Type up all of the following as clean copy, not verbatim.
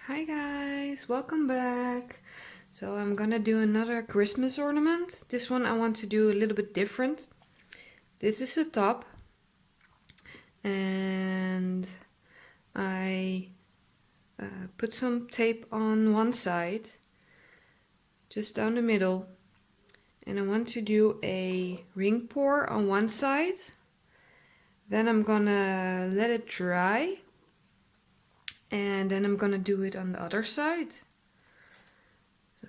Hi guys, welcome back. So I'm gonna do another Christmas ornament. This one I want to do a little bit different. This is the top and I put some tape on one side, just down the middle. And I want to do a ring pour on one side. Then I'm gonna let it dry. And then I'm gonna do it on the other side. So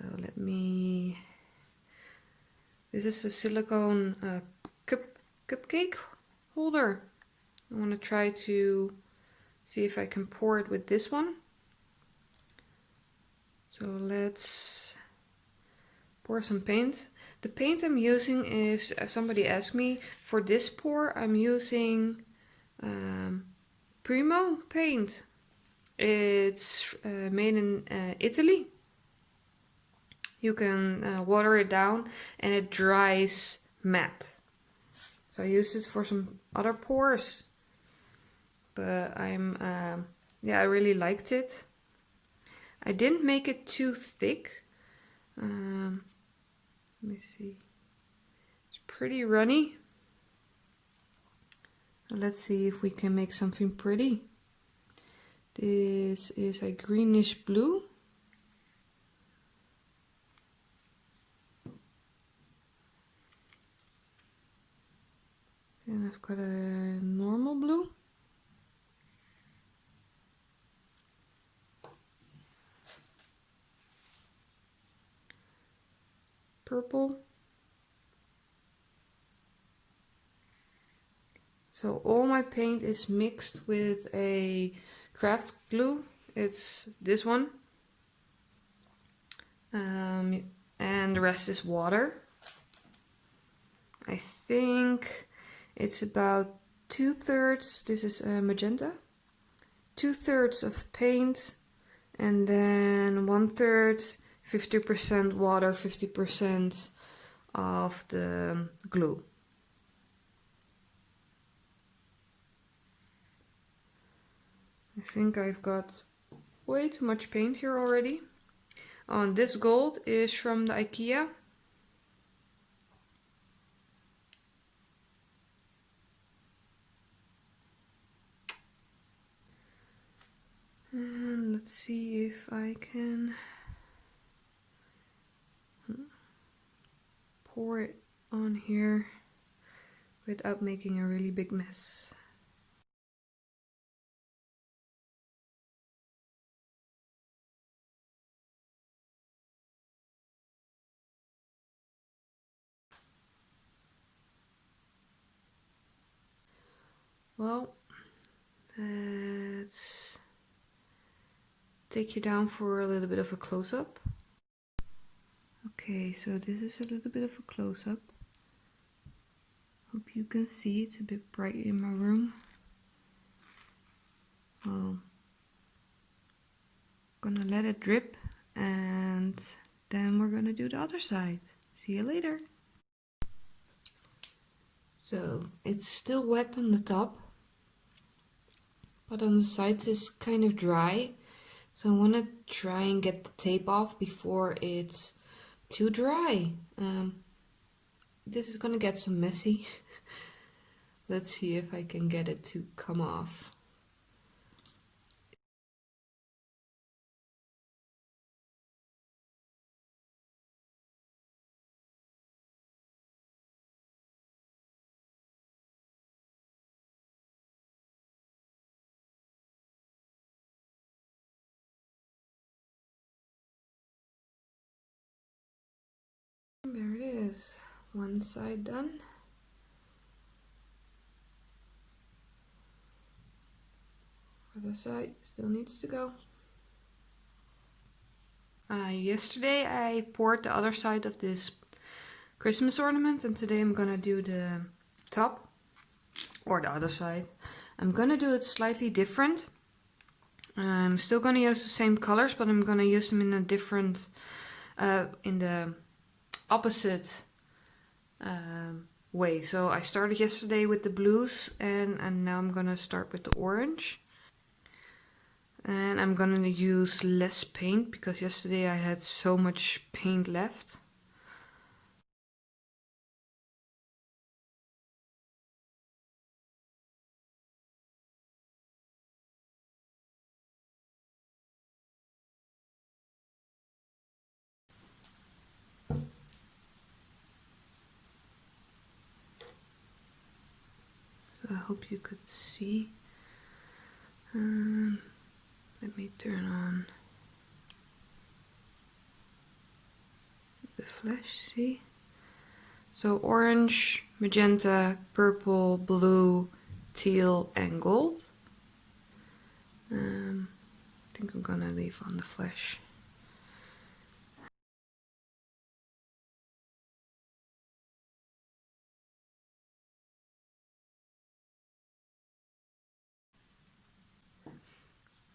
this is a silicone cupcake holder. I want to try to see if I can pour it with this one. So let's pour some paint. The paint I'm using is, somebody asked me, for this pour I'm using Primo paint. It's made in Italy. You can water it down and it dries matte. So I used it for some other pours, but I really liked it. I didn't make it too thick. Let me see. It's pretty runny. Let's see if we can make something pretty. This is a greenish blue. And I've got a normal blue. Purple. So all my paint is mixed with a craft glue. It's this one. And the rest is water. I think it's about 2/3. This is magenta. 2/3 of paint, and then 1/3, 50% water, 50% of the glue. I think I've got way too much paint here already. Oh, and this gold is from the IKEA. And let's see if I can pour it on here without making a really big mess. Well, let's take you down for a little bit of a close-up. Okay, so this is a little bit of a close-up. Hope you can see, it's a bit bright in my room. Well, gonna let it drip and then we're gonna do the other side. See you later. So it's still wet on the top, but on the sides it's kind of dry. So I want to try and get the tape off before it's too dry. This is gonna get some messy. Let's see if I can get it to come off. There it is, one side done. Other side still needs to go. Yesterday I poured the other side of this Christmas ornament, and today I'm gonna do the top, or the other side. I'm gonna do it slightly different. I'm still gonna use the same colors, but I'm gonna use them in a different, in the opposite way. So I started yesterday with the blues, and now I'm gonna start with the orange. And I'm gonna use less paint because yesterday I had so much paint left. So I hope you could see. Let me turn on the flash, see? So orange, magenta, purple, blue, teal and gold. I think I'm gonna leave on the flash.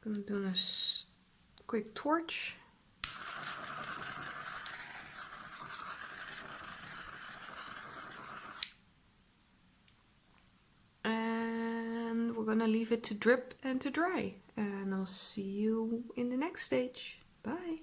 I'm gonna do a quick torch. And we're gonna leave it to drip and to dry. And I'll see you in the next stage. Bye.